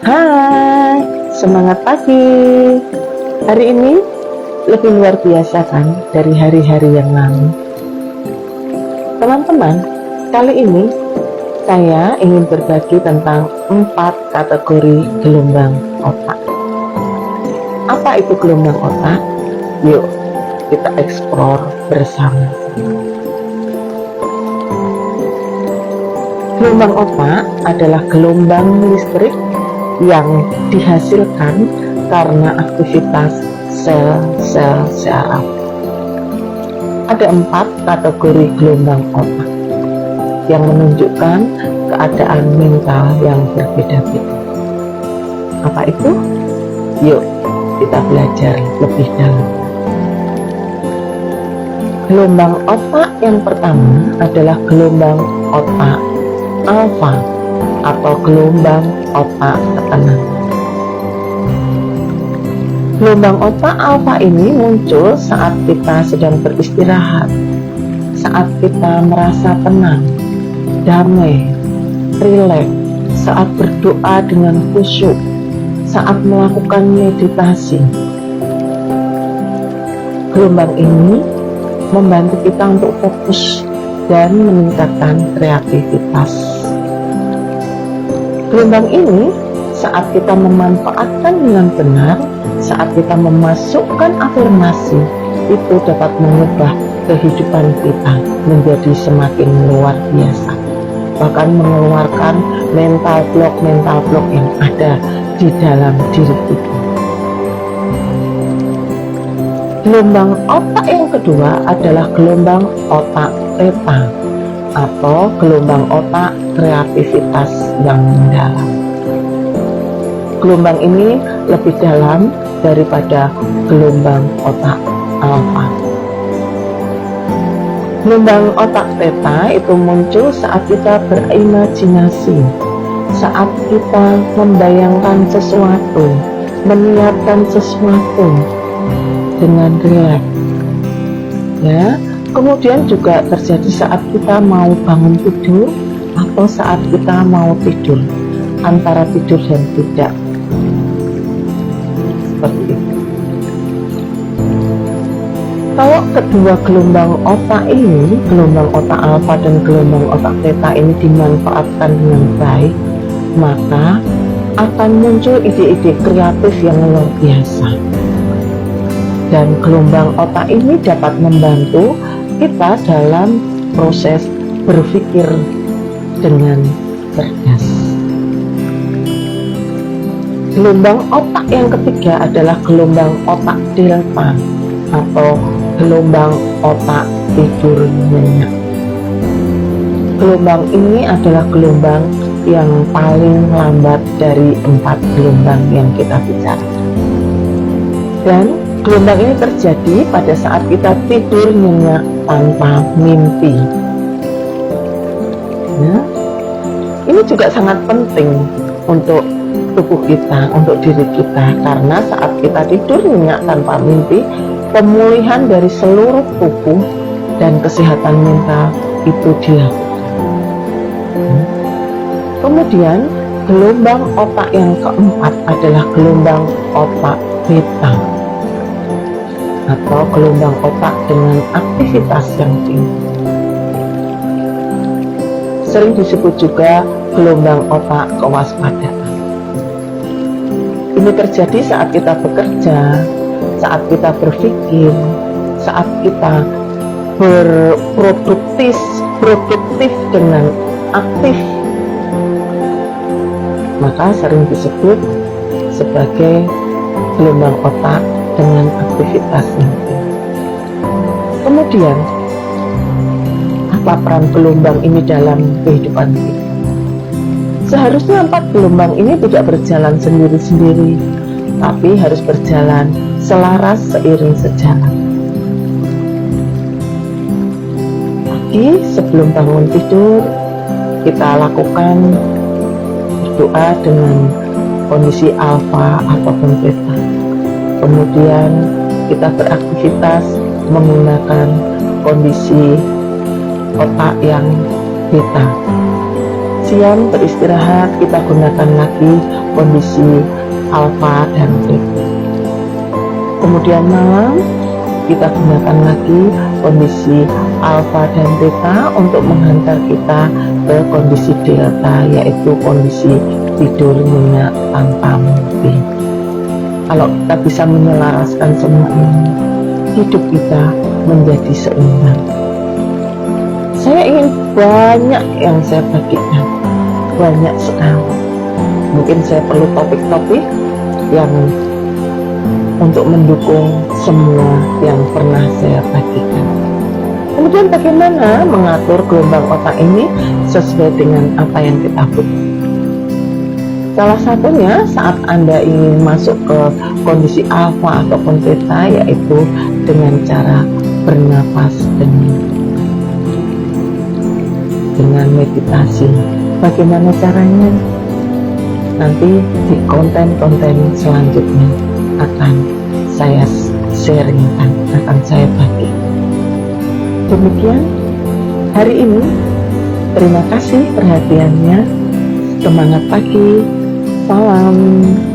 Hai, semangat pagi. Hari ini lebih luar biasa kan dari hari-hari yang lalu. Teman-teman, kali ini saya ingin berbagi tentang 4 kategori gelombang otak. Apa itu gelombang otak? Yuk, kita eksplor bersama. Gelombang otak adalah gelombang listrik yang dihasilkan karena aktivitas sel-sel saraf. Ada 4 kategori gelombang otak yang menunjukkan keadaan mental yang berbeda-beda. Apa itu? Yuk kita belajar lebih dalam. Gelombang otak yang pertama adalah gelombang otak alfa atau gelombang otak ketenangan. Gelombang otak alfa ini muncul saat kita sedang beristirahat, saat kita merasa tenang, damai, rileks, saat berdoa dengan khusyuk, saat melakukan meditasi. Gelombang ini membantu kita untuk fokus dan meningkatkan kreativitas. Gelombang ini saat kita memanfaatkan dengan benar, saat kita memasukkan afirmasi, itu dapat mengubah kehidupan kita menjadi semakin luar biasa, bahkan mengeluarkan mental block yang ada di dalam diri kita. Gelombang otak yang kedua adalah gelombang otak theta atau gelombang otak kreativitas yang mendalam. Gelombang ini lebih dalam daripada gelombang otak alfa. Gelombang otak theta itu muncul saat kita berimajinasi, saat kita membayangkan sesuatu, meniatkan sesuatu dengan rileks. Ya, kemudian juga terjadi saat kita mau bangun tidur atau saat kita mau tidur, antara tidur dan tidak. Seperti itu. Kalau kedua gelombang otak ini, gelombang otak alfa dan gelombang otak theta ini dimanfaatkan dengan baik, maka akan muncul ide-ide kreatif yang luar biasa. Dan gelombang otak ini dapat membantu kita dalam proses berpikir dengan cerdas. Gelombang otak yang ketiga adalah gelombang otak delta atau gelombang otak tidur nyenyak. Gelombang ini adalah gelombang yang paling lambat dari 4 gelombang yang kita bicarakan. Dan gelombang ini terjadi pada saat kita tidur nyenyak tanpa mimpi. Nah, ini juga sangat penting untuk tubuh kita, untuk diri kita, karena saat kita tidur nyenyak tanpa mimpi, pemulihan dari seluruh tubuh dan kesehatan mental itu dilakukan. Kemudian gelombang otak yang keempat adalah gelombang otak beta atau gelombang otak dengan aktivitas yang tinggi. Sering disebut juga gelombang otak kewaspadaan. Ini terjadi saat kita bekerja, saat kita berpikir, saat kita produktif dengan aktif, maka sering disebut sebagai gelombang otak dengan aktivitas yang tinggi. Kemudian, apa peran gelombang ini dalam kehidupan kita? Seharusnya 4 gelombang ini tidak berjalan sendiri-sendiri, tapi harus berjalan selaras seiring sejalan. Pagi sebelum bangun tidur, kita lakukan berdoa dengan kondisi alfa ataupun theta. Kemudian kita beraktivitas menggunakan kondisi otak yang beta. siang beristirahat, kita gunakan lagi kondisi alfa dan beta. Kemudian malam kita gunakan lagi kondisi alfa dan beta untuk menghantar kita ke kondisi delta, yaitu kondisi tidur nyenyak tanpa mimpi. Kalau kita bisa menyelaraskan semua ini, hidup kita menjadi seimbang. Saya ingin banyak yang saya bagikan, banyak sekali. Mungkin saya perlu topik-topik yang untuk mendukung semua yang pernah saya bagikan. Kemudian bagaimana mengatur gelombang otak ini sesuai dengan apa yang kita butuh. Salah satunya saat Anda ingin masuk ke kondisi alfa ataupun beta, yaitu dengan cara bernapas dengan meditasi. Bagaimana caranya? Nanti di konten-konten selanjutnya akan saya sharingkan, akan saya bagi. Demikian hari ini. Terima kasih perhatiannya. Semangat pagi. Salam.